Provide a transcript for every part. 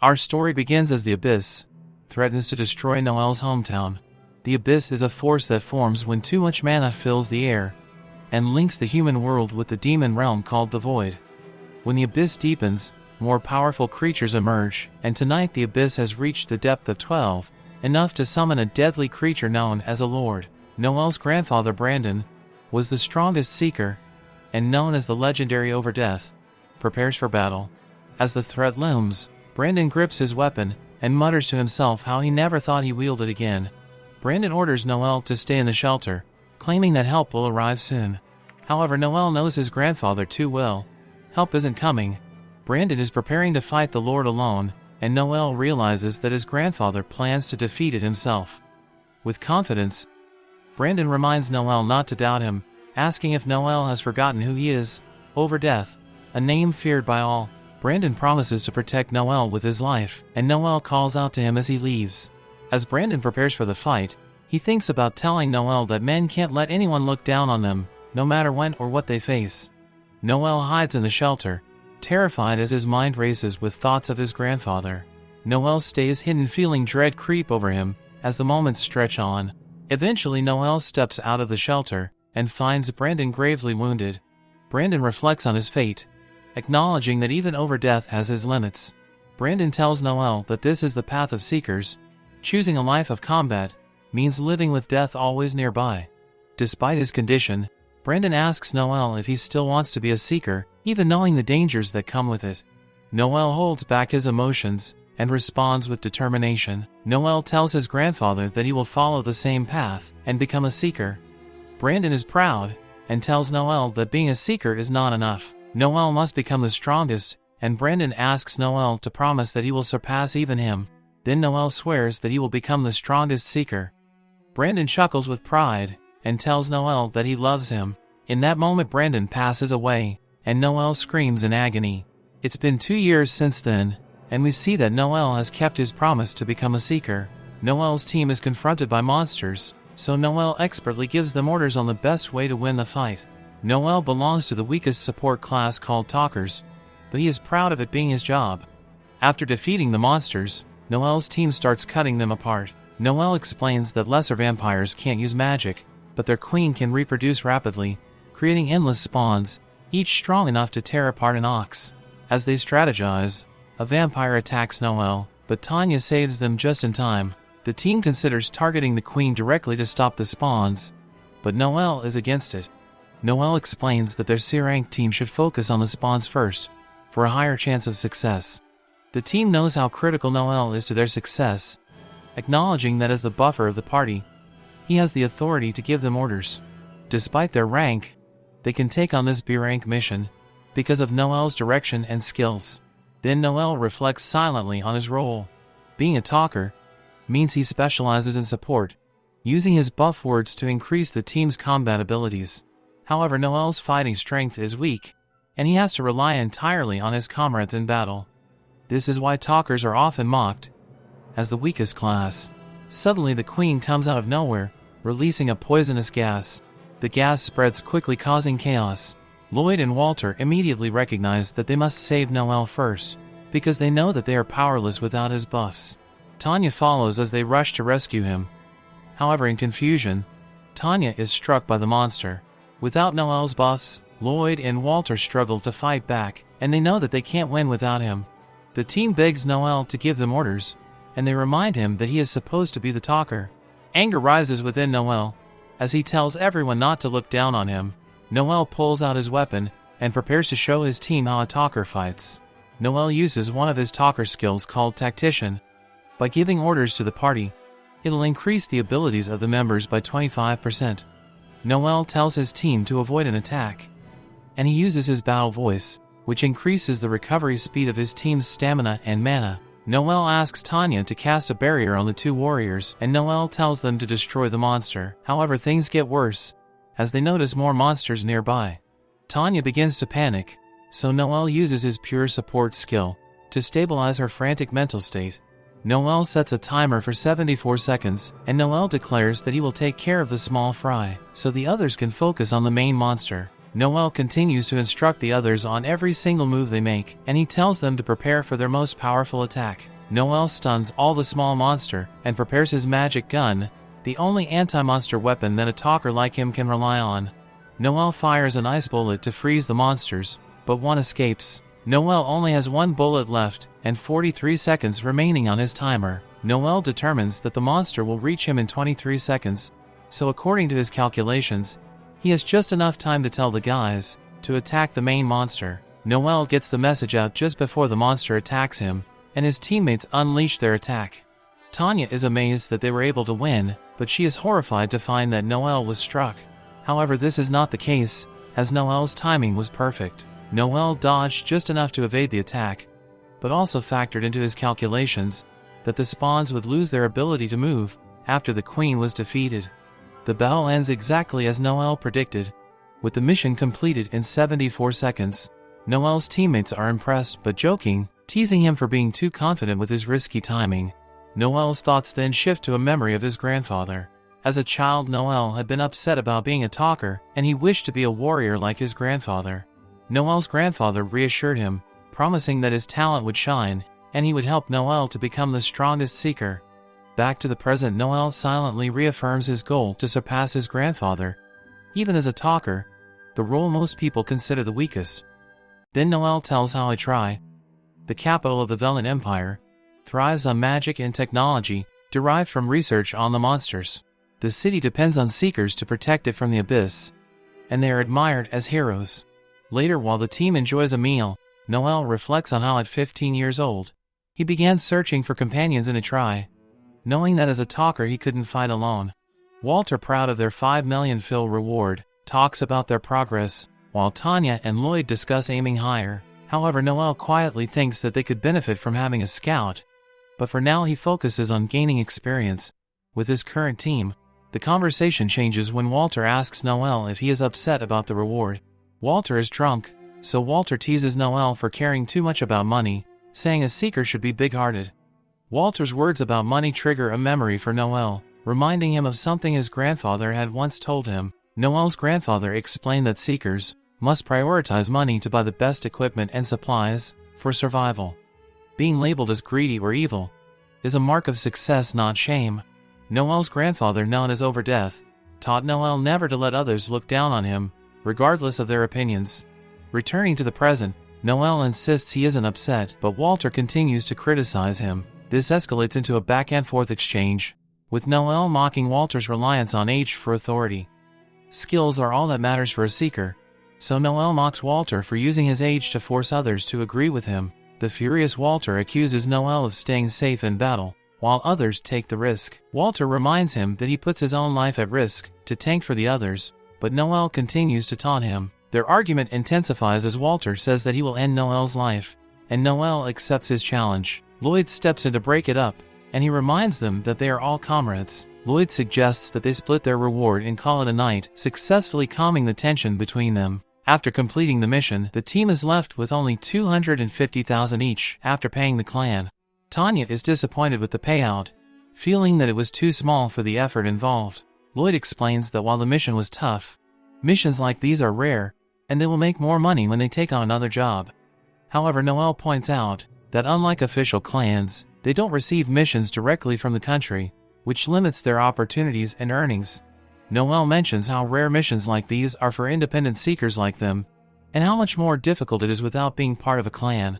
Our story begins as the Abyss threatens to destroy Noel's hometown. The Abyss is a force that forms when too much mana fills the air and links the human world with the demon realm called the Void. When the Abyss deepens, more powerful creatures emerge, and tonight the Abyss has reached the depth of 12, enough to summon a deadly creature known as a Lord. Noel's grandfather Brandon was the strongest Seeker, and known as the legendary Overdeath, prepares for battle. As the threat looms, Brandon grips his weapon and mutters to himself how he never thought he wielded it again. Brandon orders Noel to stay in the shelter, claiming that help will arrive soon. However, Noel knows his grandfather too well. Help isn't coming. Brandon is preparing to fight the Lord alone, and Noel realizes that his grandfather plans to defeat it himself. With confidence, Brandon reminds Noel not to doubt him, asking if Noel has forgotten who he is. Overdeath, a name feared by all. Brandon promises to protect Noel with his life, and Noel calls out to him as he leaves. As Brandon prepares for the fight, he thinks about telling Noel that men can't let anyone look down on them, no matter when or what they face. Noel hides in the shelter, terrified as his mind races with thoughts of his grandfather. Noel stays hidden, feeling dread creep over him as the moments stretch on. Eventually, Noel steps out of the shelter and finds Brandon gravely wounded. Brandon reflects on his fate, acknowledging that even Overdeath has his limits. Brandon tells Noel that this is the path of Seekers. Choosing a life of combat means living with death always nearby. Despite his condition, Brandon asks Noel if he still wants to be a Seeker, even knowing the dangers that come with it. Noel holds back his emotions and responds with determination. Noel tells his grandfather that he will follow the same path and become a Seeker. Brandon is proud and tells Noel that being a Seeker is not enough. Noel must become the strongest, and Brandon asks Noel to promise that he will surpass even him. Then Noel swears that he will become the strongest Seeker. Brandon chuckles with pride and tells Noel that he loves him. In that moment, Brandon passes away, and Noel screams in agony. It's been 2 years since then, and we see that Noel has kept his promise to become a Seeker. Noel's team is confronted by monsters, so Noel expertly gives them orders on the best way to win the fight. Noel belongs to the weakest support class called Talkers, but he is proud of it being his job. After defeating the monsters, Noel's team starts cutting them apart. Noel explains that lesser vampires can't use magic, but their queen can reproduce rapidly, creating endless spawns, each strong enough to tear apart an ox. As they strategize, a vampire attacks Noel, but Tanya saves them just in time. The team considers targeting the queen directly to stop the spawns, but Noel is against it. Noel explains that their C-rank team should focus on the spawns first, for a higher chance of success. The team knows how critical Noel is to their success, acknowledging that as the buffer of the party, he has the authority to give them orders. Despite their rank, they can take on this B-rank mission because of Noel's direction and skills. Then Noel reflects silently on his role. Being a talker means he specializes in support, using his buff words to increase the team's combat abilities. However, Noel's fighting strength is weak, and he has to rely entirely on his comrades in battle. This is why talkers are often mocked as the weakest class. Suddenly, the queen comes out of nowhere, releasing a poisonous gas. The gas spreads quickly, causing chaos. Lloyd and Walter immediately recognize that they must save Noel first, because they know that they are powerless without his buffs. Tanya follows as they rush to rescue him. However, in confusion, Tanya is struck by the monster. Without Noel's buffs, Lloyd and Walter struggle to fight back, and they know that they can't win without him. The team begs Noel to give them orders, and they remind him that he is supposed to be the talker. Anger rises within Noel, as he tells everyone not to look down on him. Noel pulls out his weapon and prepares to show his team how a talker fights. Noel uses one of his talker skills called Tactician. By giving orders to the party, it'll increase the abilities of the members by 25%. Noel tells his team to avoid an attack, and he uses his battle voice, which increases the recovery speed of his team's stamina and mana. Noel asks Tanya to cast a barrier on the two warriors, and Noel tells them to destroy the monster. However, things get worse, as they notice more monsters nearby. Tanya begins to panic, so Noel uses his pure support skill to stabilize her frantic mental state. Noel sets a timer for 74 seconds, and Noel declares that he will take care of the small fry, so the others can focus on the main monster. Noel continues to instruct the others on every single move they make, and he tells them to prepare for their most powerful attack. Noel stuns all the small monster and prepares his magic gun, the only anti-monster weapon that a talker like him can rely on. Noel fires an ice bullet to freeze the monsters, but one escapes. Noel only has one bullet left and 43 seconds remaining on his timer. Noel determines that the monster will reach him in 23 seconds, so according to his calculations, he has just enough time to tell the guys to attack the main monster. Noel gets the message out just before the monster attacks him, and his teammates unleash their attack. Tanya is amazed that they were able to win, but she is horrified to find that Noel was struck. However, this is not the case, as Noel's timing was perfect. Noel dodged just enough to evade the attack, but also factored into his calculations that the spawns would lose their ability to move after the queen was defeated. The battle ends exactly as Noel predicted, with the mission completed in 74 seconds. Noel's teammates are impressed but joking, teasing him for being too confident with his risky timing. Noel's thoughts then shift to a memory of his grandfather. As a child, Noel had been upset about being a talker, and he wished to be a warrior like his grandfather. Noel's grandfather reassured him, promising that his talent would shine, and he would help Noel to become the strongest seeker. Back to the present, Noel silently reaffirms his goal to surpass his grandfather. Even as a talker, the role most people consider the weakest. Then Noel tells how Atrai, the capital of the Velen Empire, thrives on magic and technology derived from research on the monsters. The city depends on seekers to protect it from the abyss, and they are admired as heroes. Later, while the team enjoys a meal, Noel reflects on how at 15 years old, he began searching for companions in Atrai, knowing that as a talker he couldn't fight alone. Walter, proud of their 5 million Phil reward, talks about their progress, while Tanya and Lloyd discuss aiming higher. However, Noel quietly thinks that they could benefit from having a scout, but for now he focuses on gaining experience with his current team. The conversation changes when Walter asks Noel if he is upset about the reward. Walter is drunk, so Walter teases Noel for caring too much about money, saying a seeker should be big-hearted. Walter's words about money trigger a memory for Noel, reminding him of something his grandfather had once told him. Noel's grandfather explained that seekers must prioritize money to buy the best equipment and supplies for survival. Being labeled as greedy or evil is a mark of success, not shame. Noel's grandfather, known as Overdeath, taught Noel never to let others look down on him, regardless of their opinions. Returning to the present, Noel insists he isn't upset, but Walter continues to criticize him. This escalates into a back-and-forth exchange, with Noel mocking Walter's reliance on age for authority. Skills are all that matters for a seeker, so Noel mocks Walter for using his age to force others to agree with him. The furious Walter accuses Noel of staying safe in battle, while others take the risk. Walter reminds him that he puts his own life at risk to tank for the others, but Noel continues to taunt him. Their argument intensifies as Walter says that he will end Noel's life, and Noel accepts his challenge. Lloyd steps in to break it up, and he reminds them that they are all comrades. Lloyd suggests that they split their reward and call it a night, successfully calming the tension between them. After completing the mission, the team is left with only 250,000 each after paying the clan. Tanya is disappointed with the payout, feeling that it was too small for the effort involved. Lloyd explains that while the mission was tough, missions like these are rare, and they will make more money when they take on another job. However, Noel points out that unlike official clans, they don't receive missions directly from the country, which limits their opportunities and earnings. Noel mentions how rare missions like these are for independent seekers like them, and how much more difficult it is without being part of a clan.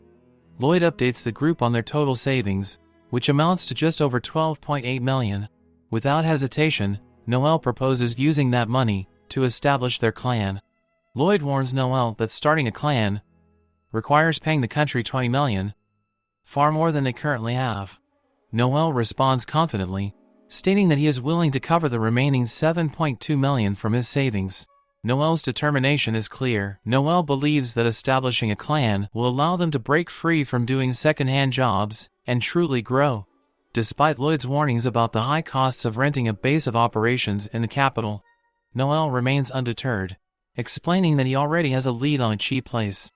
Lloyd updates the group on their total savings, which amounts to just over 12.8 million. Without hesitation, Noel proposes using that money to establish their clan. Lloyd warns Noel that starting a clan requires paying the country 20 million, far more than they currently have. Noel responds confidently, stating that he is willing to cover the remaining 7.2 million from his savings. Noel's determination is clear. Noel believes that establishing a clan will allow them to break free from doing second-hand jobs and truly grow. Despite Lloyd's warnings about the high costs of renting a base of operations in the capital, Noel remains undeterred, explaining that he already has a lead on a cheap place.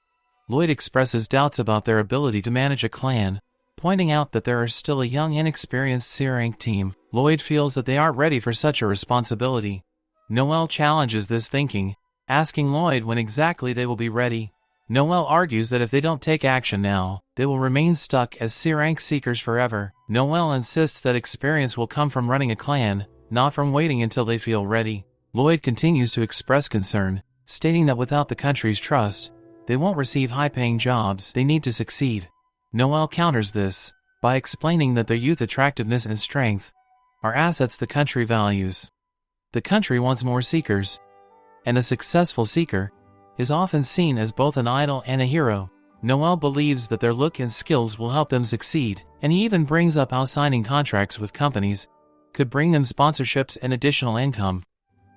Lloyd expresses doubts about their ability to manage a clan, pointing out that there are still a young, inexperienced C-rank team. Lloyd feels that they aren't ready for such a responsibility. Noel challenges this thinking, asking Lloyd when exactly they will be ready. Noel argues that if they don't take action now, they will remain stuck as C-rank seekers forever. Noelle insists that experience will come from running a clan, not from waiting until they feel ready. Lloyd continues to express concern, stating that without the country's trust, they won't receive high-paying jobs they need to succeed. Noelle counters this by explaining that their youth attractiveness and strength are assets the country values. The country wants more seekers, and a successful seeker is often seen as both an idol and a hero. Noelle believes that their look and skills will help them succeed, and he even brings up how signing contracts with companies could bring them sponsorships and additional income.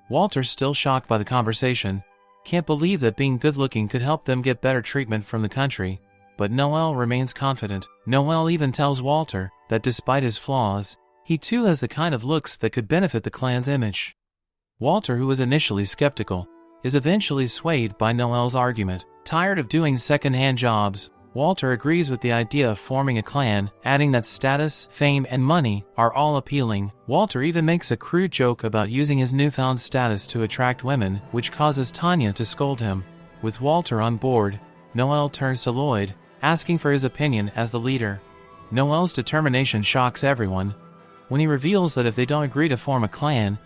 Walter, still shocked by the conversation, can't believe that being good-looking could help them get better treatment from the country, but Noelle remains confident. Noelle even tells Walter that despite his flaws, he too has the kind of looks that could benefit the clan's image. Walter, who was initially skeptical, is eventually swayed by Noelle's argument. Tired of doing second-hand jobs, Walter agrees with the idea of forming a clan, adding that status, fame, and money are all appealing. Walter even makes a crude joke about using his newfound status to attract women, which causes Tanya to scold him. With Walter on board, Noelle turns to Lloyd, asking for his opinion as the leader. Noelle's determination shocks everyone when he reveals that if they don't agree to form a clan,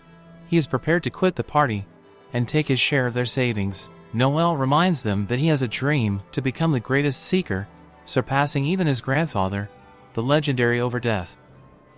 he is prepared to quit the party and take his share of their savings. Noelle reminds them that he has a dream to become the greatest seeker, surpassing even his grandfather, the legendary Overdeath.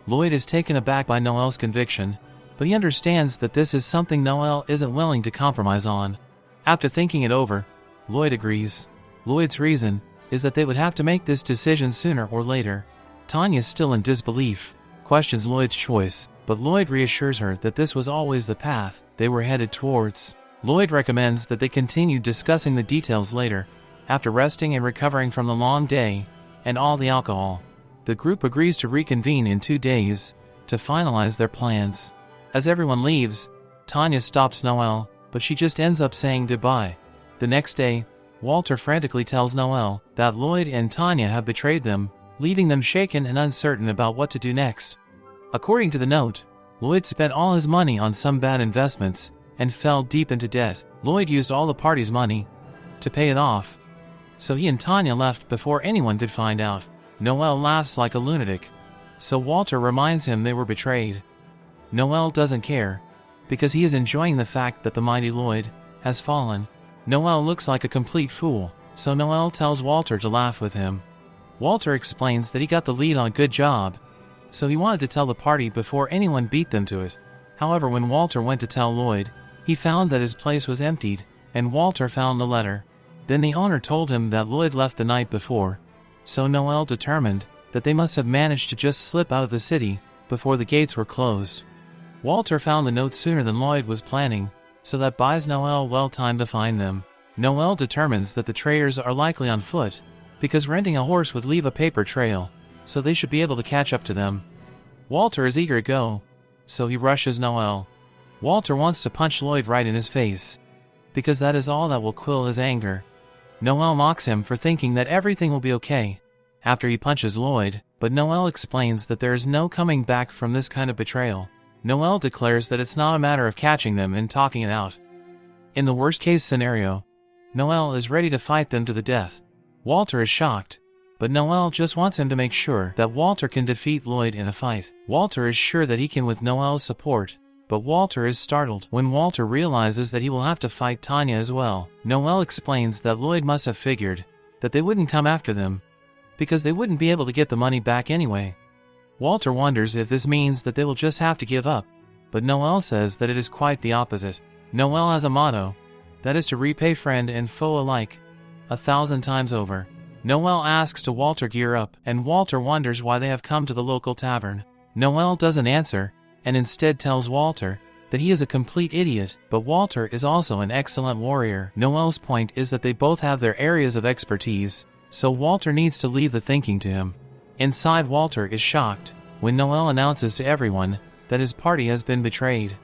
Lloyd is taken aback by Noelle's conviction, but he understands that this is something Noelle isn't willing to compromise on. After thinking it over, Lloyd agrees. Lloyd's reason is that they would have to make this decision sooner or later. Tanya, still in disbelief, questions Lloyd's choice, but Lloyd reassures her that this was always the path they were headed towards. Lloyd recommends that they continue discussing the details later, after resting and recovering from the long day and all the alcohol. The group agrees to reconvene in 2 days to finalize their plans. As everyone leaves, Tanya stops Noelle, but she just ends up saying goodbye. The next day, Walter frantically tells Noelle that Lloyd and Tanya have betrayed them, leaving them shaken and uncertain about what to do next. According to the note, Lloyd spent all his money on some bad investments and fell deep into debt. Lloyd used all the party's money to pay it off, so he and Tanya left before anyone could find out. Noelle laughs like a lunatic, so Walter reminds him they were betrayed. Noelle doesn't care, because he is enjoying the fact that the mighty Lloyd has fallen. Noelle looks like a complete fool, so Noelle tells Walter to laugh with him. Walter explains that he got the lead on a good job, so he wanted to tell the party before anyone beat them to it. However, when Walter went to tell Lloyd, he found that his place was emptied, and Walter found the letter. Then the owner told him that Lloyd left the night before, so Noelle determined that they must have managed to just slip out of the city before the gates were closed. Walter found the note sooner than Lloyd was planning, so that buys Noelle well time to find them. Noelle determines that the traitors are likely on foot, because renting a horse would leave a paper trail, so they should be able to catch up to them. Walter is eager to go, so he rushes Noelle. Walter wants to punch Lloyd right in his face, because that is all that will quell his anger. Noelle mocks him for thinking that everything will be okay after he punches Lloyd, but Noelle explains that there is no coming back from this kind of betrayal. Noelle declares that it's not a matter of catching them and talking it out. In the worst-case scenario, Noelle is ready to fight them to the death. Walter is shocked, but Noelle just wants him to make sure that Walter can defeat Lloyd in a fight. Walter is sure that he can with Noelle's support, but Walter is startled when Walter realizes that he will have to fight Tanya as well. Noelle explains that Lloyd must have figured that they wouldn't come after them, because they wouldn't be able to get the money back anyway. Walter wonders if this means that they will just have to give up, but Noelle says that it is quite the opposite. Noelle has a motto, that is to repay friend and foe alike, 1,000 times over. Noelle asks to Walter gear up, and Walter wonders why they have come to the local tavern. Noelle doesn't answer, and instead tells Walter that he is a complete idiot, but Walter is also an excellent warrior. Noelle's point is that they both have their areas of expertise, so Walter needs to leave the thinking to him. Inside, Walter is shocked when Noelle announces to everyone that his party has been betrayed.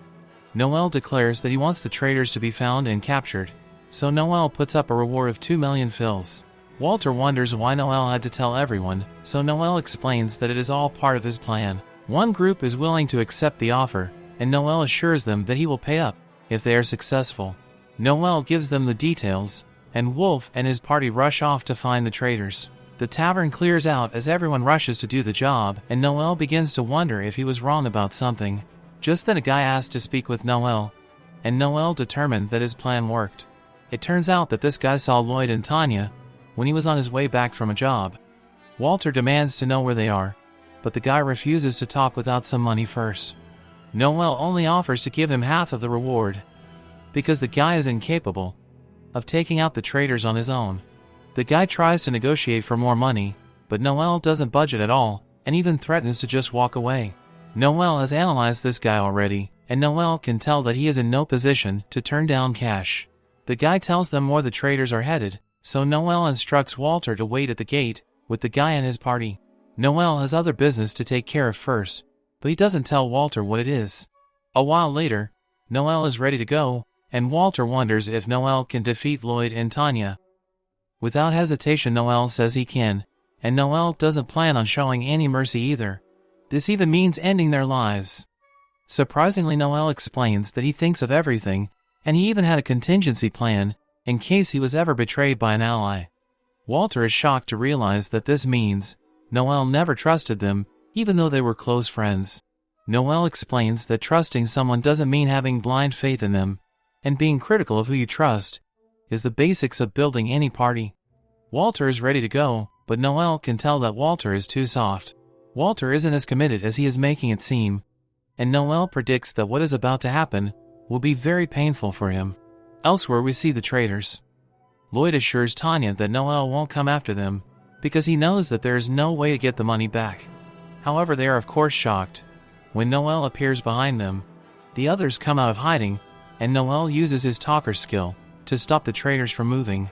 Noelle declares that he wants the traitors to be found and captured, so Noelle puts up a reward of 2 million fils. Walter wonders why Noelle had to tell everyone, so Noelle explains that it is all part of his plan. One group is willing to accept the offer, and Noelle assures them that he will pay up if they are successful. Noelle gives them the details, and Wolf and his party rush off to find the traitors. The tavern clears out as everyone rushes to do the job, and Noel begins to wonder if he was wrong about something. Just then a guy asks to speak with Noel, and Noel determined that his plan worked. It turns out that this guy saw Lloyd and Tanya when he was on his way back from a job. Walter demands to know where they are, but the guy refuses to talk without some money first. Noel only offers to give him half of the reward, because the guy is incapable of taking out the traitors on his own. The guy tries to negotiate for more money, but Noel doesn't budge at all, and even threatens to just walk away. Noel has analyzed this guy already, and Noel can tell that he is in no position to turn down cash. The guy tells them where the traitors are headed, so Noel instructs Walter to wait at the gate with the guy and his party. Noel has other business to take care of first, but he doesn't tell Walter what it is. A while later, Noel is ready to go, and Walter wonders if Noel can defeat Lloyd and Tanya. Without hesitation, Noel says he can, and Noel doesn't plan on showing any mercy either. This even means ending their lives. Surprisingly, Noel explains that he thinks of everything, and he even had a contingency plan in case he was ever betrayed by an ally. Walter is shocked to realize that this means Noel never trusted them, even though they were close friends. Noel explains that trusting someone doesn't mean having blind faith in them, and being critical of who you trust is the basics of building any party. Walter is ready to go, but Noel can tell that Walter is too soft. Walter isn't as committed as he is making it seem, and Noel predicts that what is about to happen will be very painful for him. Elsewhere we see the traitors. Lloyd assures Tanya that Noel won't come after them, because he knows that there is no way to get the money back. However, they are of course shocked when Noel appears behind them. The others come out of hiding, and Noel uses his talker skill to stop the traitors from moving.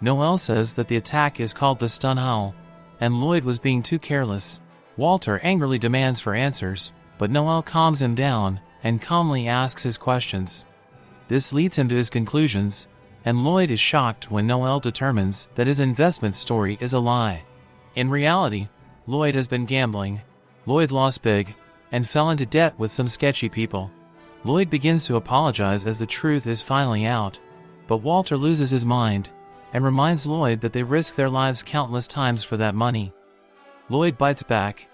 Noel says that the attack is called the stun howl, and Lloyd was being too careless. Walter angrily demands for answers, but Noel calms him down and calmly asks his questions. This leads him to his conclusions, and Lloyd is shocked when Noel determines that his investment story is a lie. In reality, Lloyd has been gambling. Lloyd lost big and fell into debt with some sketchy people. Lloyd begins to apologize as the truth is finally out, but Walter loses his mind and reminds Lloyd that they risk their lives countless times for that money. Lloyd bites back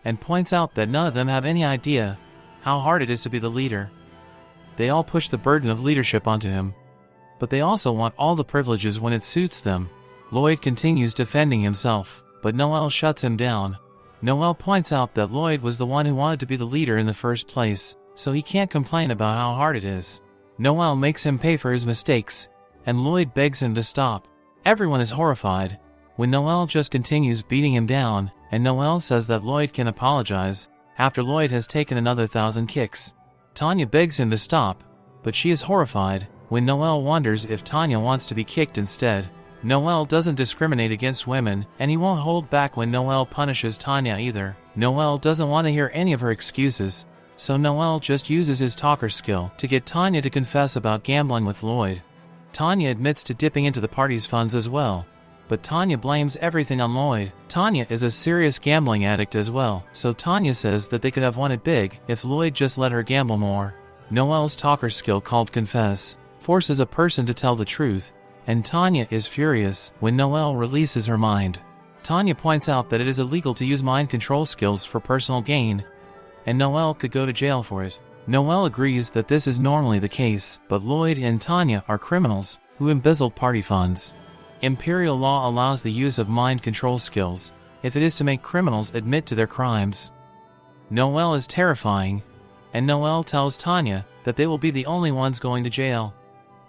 and points out that none of them have any idea how hard it is to be the leader. They all push the burden of leadership onto him, but they also want all the privileges when it suits them. Lloyd continues defending himself, but Noel shuts him down. Noel points out that Lloyd was the one who wanted to be the leader in the first place, so he can't complain about how hard it is. Noel makes him pay for his mistakes, and Lloyd begs him to stop. Everyone is horrified when Noel just continues beating him down, and Noel says that Lloyd can apologize after Lloyd has taken another 1,000 kicks. Tanya begs him to stop, but she is horrified when Noel wonders if Tanya wants to be kicked instead. Noel doesn't discriminate against women, and he won't hold back when Noel punishes Tanya either. Noel doesn't want to hear any of her excuses, so Noel just uses his talker skill to get Tanya to confess about gambling with Lloyd. Tanya admits to dipping into the party's funds as well, but Tanya blames everything on Lloyd. Tanya is a serious gambling addict as well, so Tanya says that they could have won it big if Lloyd just let her gamble more. Noel's talker skill called Confess forces a person to tell the truth, and Tanya is furious when Noel releases her mind. Tanya points out that it is illegal to use mind control skills for personal gain, and Noel could go to jail for it. Noel agrees that this is normally the case, but Lloyd and Tanya are criminals who embezzled party funds. Imperial law allows the use of mind control skills if it is to make criminals admit to their crimes. Noel is terrifying, and Noel tells Tanya that they will be the only ones going to jail.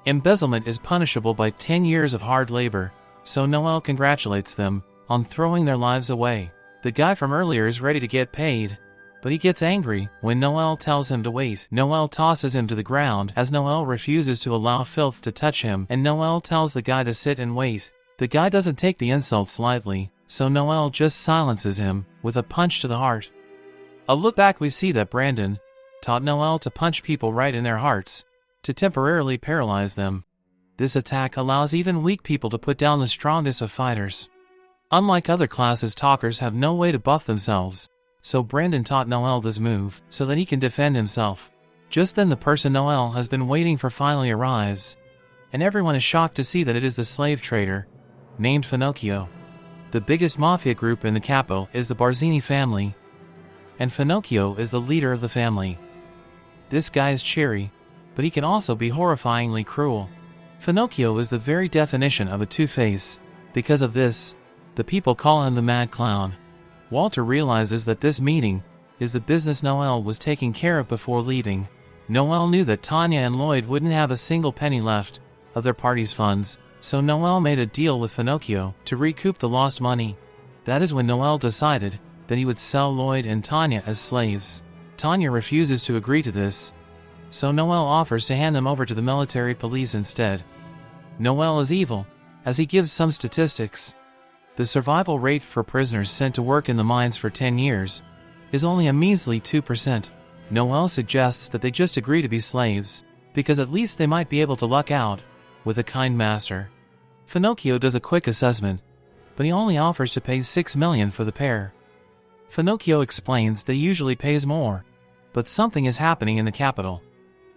Embezzlement is punishable by 10 years of hard labor, so Noel congratulates them on throwing their lives away. The guy from earlier is ready to get paid, but he gets angry when Noel tells him to wait. Noel tosses him to the ground as Noel refuses to allow filth to touch him, and Noel tells the guy to sit and wait. The guy doesn't take the insults lightly, so Noel just silences him with a punch to the heart. A look back, we see that Brandon taught Noel to punch people right in their hearts, to temporarily paralyze them. This attack allows even weak people to put down the strongest of fighters. Unlike other classes, talkers have no way to buff themselves, so Brandon taught Noel this move so that he can defend himself. Just then the person Noel has been waiting for finally arrives, and everyone is shocked to see that it is the slave trader named Pinocchio. The biggest mafia group in the capital is the Barzini family, and Finocchio is the leader of the family. This guy is cheery, but he can also be horrifyingly cruel. Finocchio is the very definition of a two-face. Because of this, the people call him the Mad Clown. Walter realizes that this meeting is the business Noelle was taking care of before leaving. Noelle knew that Tanya and Lloyd wouldn't have a single penny left of their party's funds, so Noelle made a deal with Finocchio to recoup the lost money. That is when Noelle decided that he would sell Lloyd and Tanya as slaves. Tanya refuses to agree to this, so Noelle offers to hand them over to the military police instead. Noelle is evil, as he gives some statistics. The survival rate for prisoners sent to work in the mines for 10 years is only a measly 2%. Noelle suggests that they just agree to be slaves, because at least they might be able to luck out with a kind master. Finocchio does a quick assessment, but he only offers to pay $6 million for the pair. Finocchio explains that he usually pays more, but something is happening in the capital.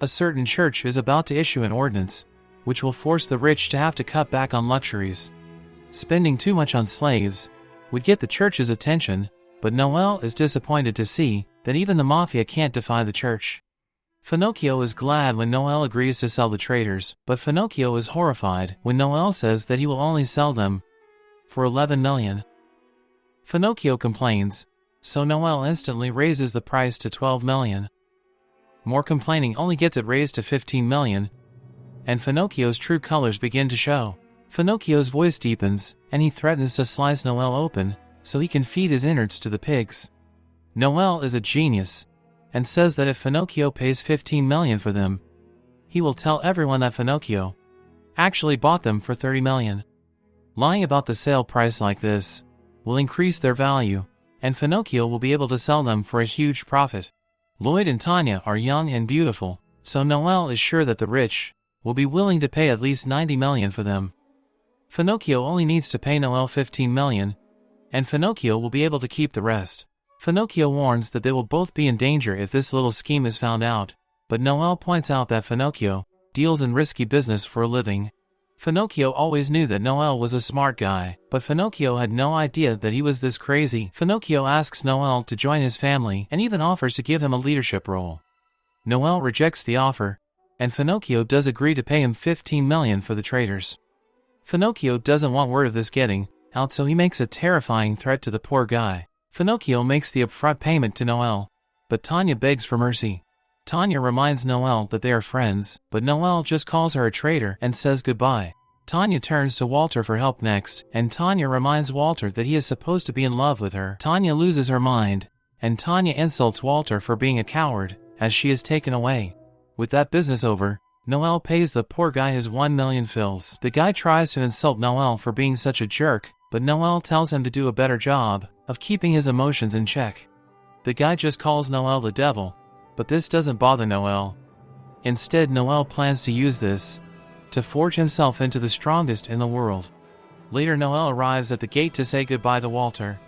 A certain church is about to issue an ordinance, which will force the rich to have to cut back on luxuries. Spending too much on slaves would get the church's attention, but Noelle is disappointed to see that even the mafia can't defy the church. Finocchio is glad when Noelle agrees to sell the traders, but Finocchio is horrified when Noelle says that he will only sell them for $11 million. Finocchio complains, so Noelle instantly raises the price to $12 million. More complaining only gets it raised to $15 million, and Finocchio's true colors begin to show. Finocchio's voice deepens, and he threatens to slice Noelle open so he can feed his innards to the pigs. Noelle is a genius, and says that if Finocchio pays $15 million for them, he will tell everyone that Finocchio actually bought them for $30 million. Lying about the sale price like this will increase their value, and Finocchio will be able to sell them for a huge profit. Lloyd and Tanya are young and beautiful, so Noelle is sure that the rich will be willing to pay at least $90 million for them. Finocchio only needs to pay Noelle $15 million, and Finocchio will be able to keep the rest. Finocchio warns that they will both be in danger if this little scheme is found out, but Noelle points out that Finocchio deals in risky business for a living. Finocchio always knew that Noelle was a smart guy, but Finocchio had no idea that he was this crazy. Finocchio asks Noelle to join his family and even offers to give him a leadership role. Noelle rejects the offer, and Finocchio does agree to pay him $15 million for the traders. Finocchio doesn't want word of this getting out, so he makes a terrifying threat to the poor guy. Finocchio makes the upfront payment to Noelle, but Tanya begs for mercy. Tanya reminds Noelle that they are friends, but Noelle just calls her a traitor and says goodbye. Tanya turns to Walter for help next, and Tanya reminds Walter that he is supposed to be in love with her. Tanya loses her mind, and Tanya insults Walter for being a coward, as she is taken away. With that business over, Noelle pays the poor guy his 1 million fils. The guy tries to insult Noelle for being such a jerk, but Noelle tells him to do a better job of keeping his emotions in check. The guy just calls Noelle the devil, but this doesn't bother Noelle. Instead, Noelle plans to use this to forge himself into the strongest in the world. Later, Noelle arrives at the gate to say goodbye to Walter.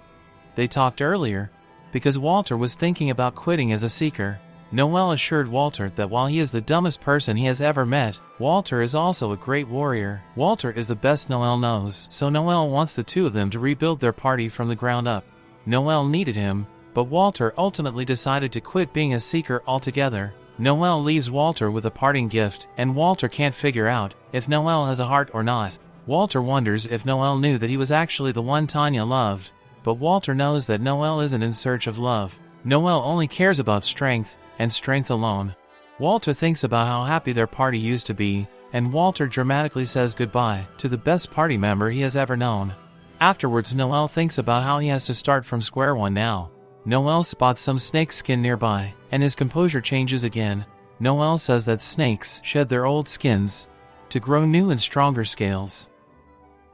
They talked earlier, because Walter was thinking about quitting as a seeker. Noelle assured Walter that while he is the dumbest person he has ever met, Walter is also a great warrior. Walter is the best Noelle knows, so Noelle wants the two of them to rebuild their party from the ground up. Noelle needed him, but Walter ultimately decided to quit being a seeker altogether. Noelle leaves Walter with a parting gift, and Walter can't figure out if Noelle has a heart or not. Walter wonders if Noelle knew that he was actually the one Tanya loved, but Walter knows that Noelle isn't in search of love. Noelle only cares about strength, and strength alone. Walter thinks about how happy their party used to be, and Walter dramatically says goodbye to the best party member he has ever known. Afterwards, Noelle thinks about how he has to start from square one now. Noelle spots some snake skin nearby, and his composure changes again. Noelle says that snakes shed their old skins to grow new and stronger scales.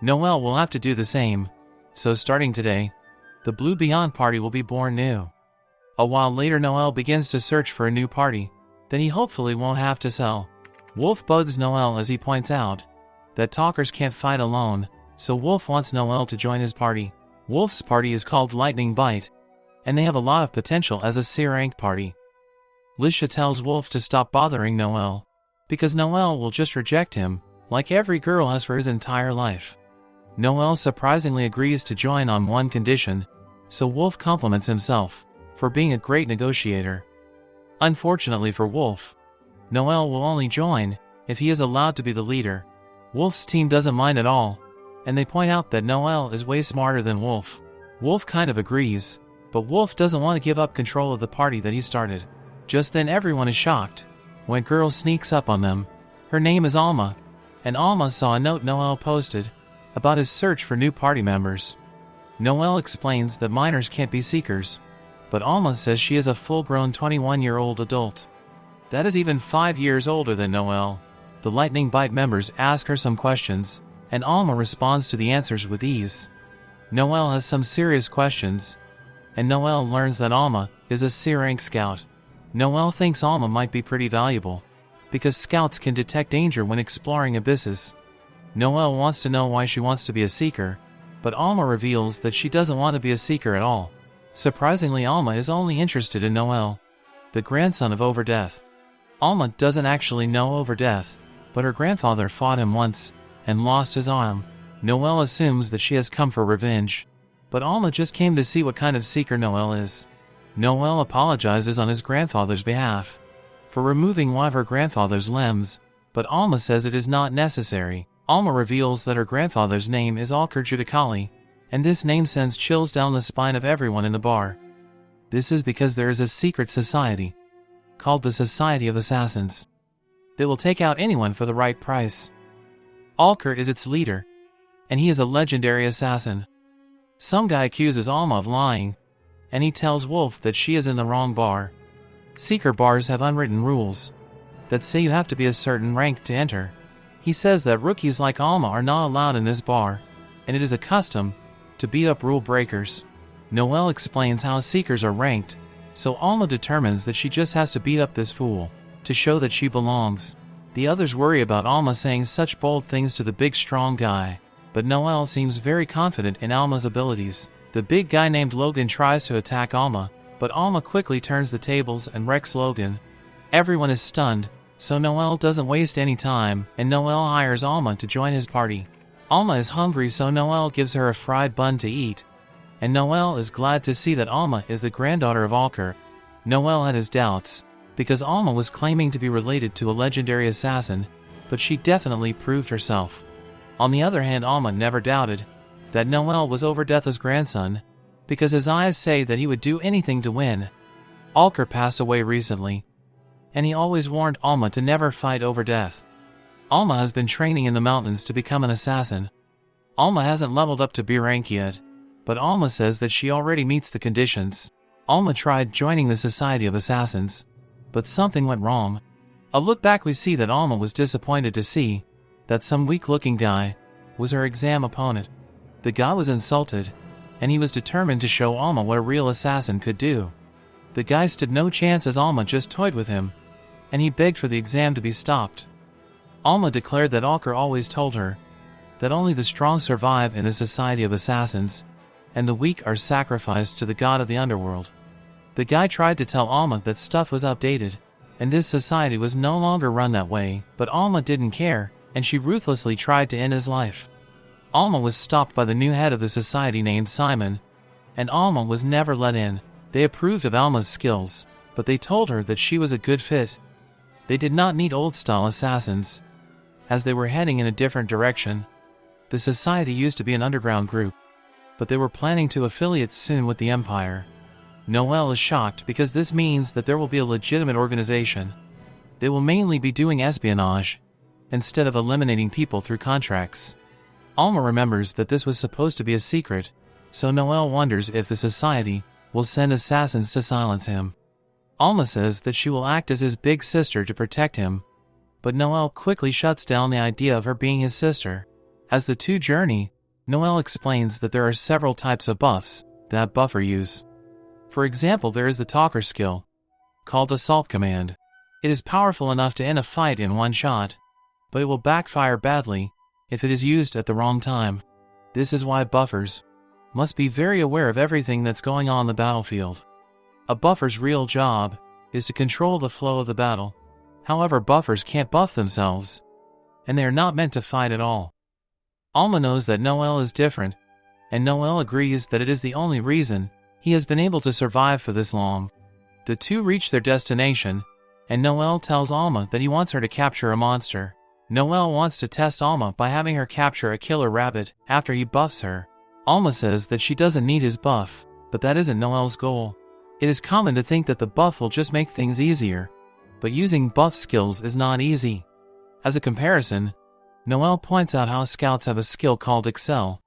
Noelle will have to do the same, so starting today, the Blue Beyond party will be born new. A while later, Noelle begins to search for a new party that he hopefully won't have to sell. Wolf bugs Noelle as he points out that talkers can't fight alone, so Wolf wants Noelle to join his party. Wolf's party is called Lightning Bite, and they have a lot of potential as a C-rank party. Lisha tells Wolf to stop bothering Noelle, because Noelle will just reject him, like every girl has for his entire life. Noel surprisingly agrees to join on one condition, so Wolf compliments himself for being a great negotiator. Unfortunately for Wolf, Noel will only join if he is allowed to be the leader. Wolf's team doesn't mind at all, and they point out that Noel is way smarter than Wolf. Wolf kind of agrees, but Wolf doesn't want to give up control of the party that he started. Just then everyone is shocked when a girl sneaks up on them. Her name is Alma, and Alma saw a note Noel posted about his search for new party members. Noel explains that minors can't be seekers, but Alma says she is a full-grown 21-year-old adult. That is even 5 years older than Noel. The Lightning Bite members ask her some questions, and Alma responds to the answers with ease. Noel has some serious questions, and Noel learns that Alma is a C-rank scout. Noel thinks Alma might be pretty valuable, because scouts can detect danger when exploring abysses. Noel wants to know why she wants to be a seeker, but Alma reveals that she doesn't want to be a seeker at all. Surprisingly, Alma is only interested in Noel, the grandson of Overdeath. Alma doesn't actually know Overdeath, but her grandfather fought him once and lost his arm. Noel assumes that she has come for revenge, but Alma just came to see what kind of seeker Noel is. Noel apologizes on his grandfather's behalf for removing one of her grandfather's limbs, but Alma says it is not necessary. Alma reveals that her grandfather's name is Alker Judikali, and this name sends chills down the spine of everyone in the bar. This is because there is a secret society, called the Society of Assassins, that will take out anyone for the right price. Alker is its leader, and he is a legendary assassin. Some guy accuses Alma of lying, and he tells Wolf that she is in the wrong bar. Seeker bars have unwritten rules that say you have to be a certain rank to enter. He says that rookies like Alma are not allowed in this bar, and it is a custom to beat up rule breakers. Noel explains how seekers are ranked, so Alma determines that she just has to beat up this fool to show that she belongs. The others worry about Alma saying such bold things to the big strong guy, but Noel seems very confident in Alma's abilities. The big guy named Logan tries to attack Alma, but Alma quickly turns the tables and wrecks Logan. Everyone is stunned, so Noel doesn't waste any time, and Noel hires Alma to join his party. Alma is hungry, so Noel gives her a fried bun to eat, and Noel is glad to see that Alma is the granddaughter of Alker. Noel had his doubts, because Alma was claiming to be related to a legendary assassin, but she definitely proved herself. On the other hand, Alma never doubted that Noel was Overdeath's grandson, because his eyes say that he would do anything to win. Alker passed away recently, and he always warned Alma to never fight Overdeath. Alma has been training in the mountains to become an assassin. Alma hasn't leveled up to B rank yet, but Alma says that she already meets the conditions. Alma tried joining the Society of Assassins, but something went wrong. A look back, we see that Alma was disappointed to see that some weak-looking guy was her exam opponent. The guy was insulted, and he was determined to show Alma what a real assassin could do. The guy stood no chance as Alma just toyed with him, and he begged for the exam to be stopped. Alma declared that Alker always told her that only the strong survive in the Society of Assassins, and the weak are sacrificed to the god of the underworld. The guy tried to tell Alma that stuff was updated, and this society was no longer run that way, but Alma didn't care, and she ruthlessly tried to end his life. Alma was stopped by the new head of the society named Simon, and Alma was never let in. They approved of Alma's skills, but they told her that she was a good fit. They did not need old-style assassins, as they were heading in a different direction. The society used to be an underground group, but they were planning to affiliate soon with the Empire. Noel is shocked because this means that there will be a legitimate organization. They will mainly be doing espionage, instead of eliminating people through contracts. Alma remembers that this was supposed to be a secret, so Noel wonders if the society will send assassins to silence him. Alma says that she will act as his big sister to protect him, but Noel quickly shuts down the idea of her being his sister. As the two journey, Noel explains that there are several types of buffs that buffer use. For example, there is the talker skill, called Assault Command. It is powerful enough to end a fight in one shot, but it will backfire badly if it is used at the wrong time. This is why buffers must be very aware of everything that's going on in the battlefield. A buffer's real job is to control the flow of the battle. However, buffers can't buff themselves, and they are not meant to fight at all. Alma knows that Noel is different, and Noel agrees that it is the only reason he has been able to survive for this long. The two reach their destination, and Noel tells Alma that he wants her to capture a monster. Noel wants to test Alma by having her capture a killer rabbit after he buffs her. Alma says that she doesn't need his buff, but that isn't Noel's goal. It is common to think that the buff will just make things easier, but using buff skills is not easy. As a comparison, Noel points out how scouts have a skill called Excel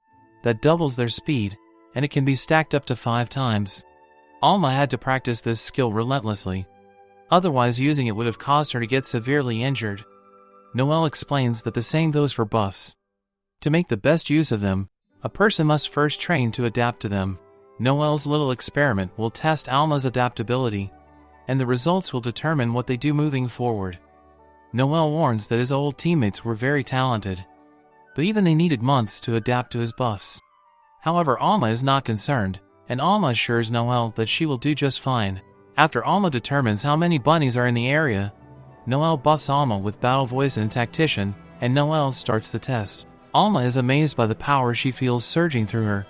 that doubles their speed, and it can be stacked up to 5 times. Alma had to practice this skill relentlessly, otherwise using it would have caused her to get severely injured. Noel explains that the same goes for buffs. To make the best use of them, a person must first train to adapt to them. Noel's little experiment will test Alma's adaptability, and the results will determine what they do moving forward. Noel warns that his old teammates were very talented, but even they needed months to adapt to his buffs. However, Alma is not concerned, and Alma assures Noel that she will do just fine. After Alma determines how many bunnies are in the area, Noel buffs Alma with Battle Voice and Tactician, and Noel starts the test. Alma is amazed by the power she feels surging through her,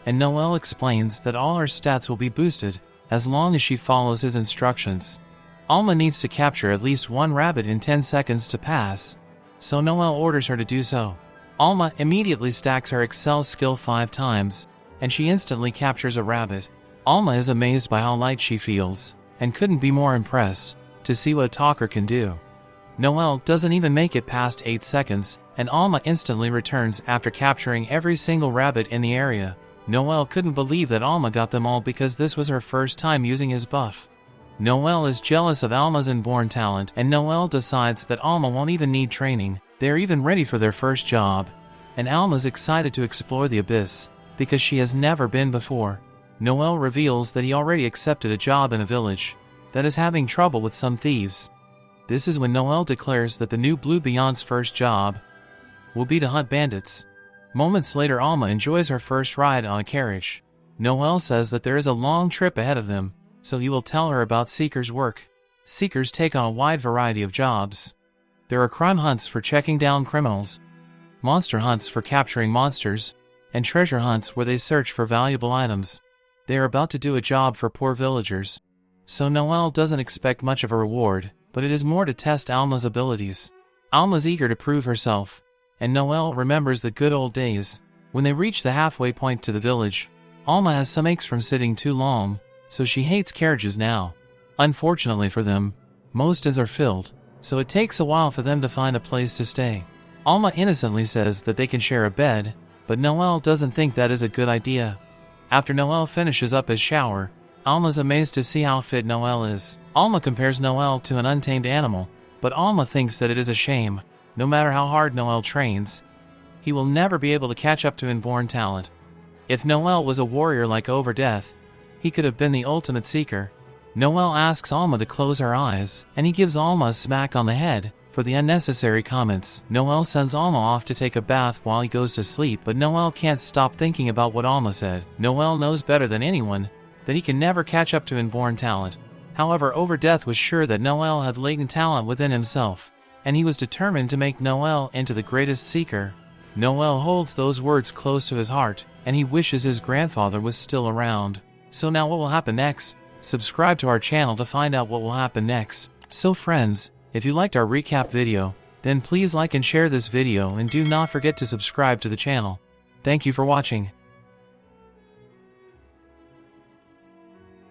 and Noel explains that all her stats will be boosted as long as she follows his instructions. Alma needs to capture at least 1 rabbit in 10 seconds to pass, so Noel orders her to do so. Alma immediately stacks her Excel skill 5 times, and she instantly captures a rabbit. Alma is amazed by how light she feels, and couldn't be more impressed to see what a talker can do. Noel doesn't even make it past 8 seconds, and Alma instantly returns after capturing every single rabbit in the area. Noel couldn't believe that Alma got them all because this was her first time using his buff. Noel is jealous of Alma's inborn talent, and Noel decides that Alma won't even need training. They're even ready for their first job, and Alma's excited to explore the abyss because she has never been before. Noel reveals that he already accepted a job in a village that is having trouble with some thieves. This is when Noel declares that the new Blue Beyond's first job will be to hunt bandits. Moments later, Alma enjoys her first ride on a carriage. Noel says that there is a long trip ahead of them, so he will tell her about Seeker's work. Seekers take on a wide variety of jobs. There are crime hunts for checking down criminals, monster hunts for capturing monsters, and treasure hunts where they search for valuable items. They are about to do a job for poor villagers, so Noel doesn't expect much of a reward, but it is more to test Alma's abilities. Alma's eager to prove herself, and Noel remembers the good old days. When they reach the halfway point to the village, Alma has some aches from sitting too long, so she hates carriages now. Unfortunately for them, most inns are filled, so it takes a while for them to find a place to stay. Alma innocently says that they can share a bed, but Noel doesn't think that is a good idea. After Noel finishes up his shower, Alma's amazed to see how fit Noel is. Alma compares Noel to an untamed animal, but Alma thinks that it is a shame. No matter how hard Noel trains, he will never be able to catch up to inborn talent. If Noel was a warrior like Overdeath, he could have been the ultimate seeker. Noel asks Alma to close her eyes, and he gives Alma a smack on the head for the unnecessary comments. Noel sends Alma off to take a bath while he goes to sleep, but Noel can't stop thinking about what Alma said. Noel knows better than anyone that he can never catch up to inborn talent. However, Overdeath was sure that Noel had latent talent within himself, and he was determined to make Noel into the greatest seeker. Noel holds those words close to his heart, and he wishes his grandfather was still around. So now what will happen next? Subscribe to our channel to find out what will happen next. So friends, if you liked our recap video, then please like and share this video, and do not forget to subscribe to the channel. Thank you for watching.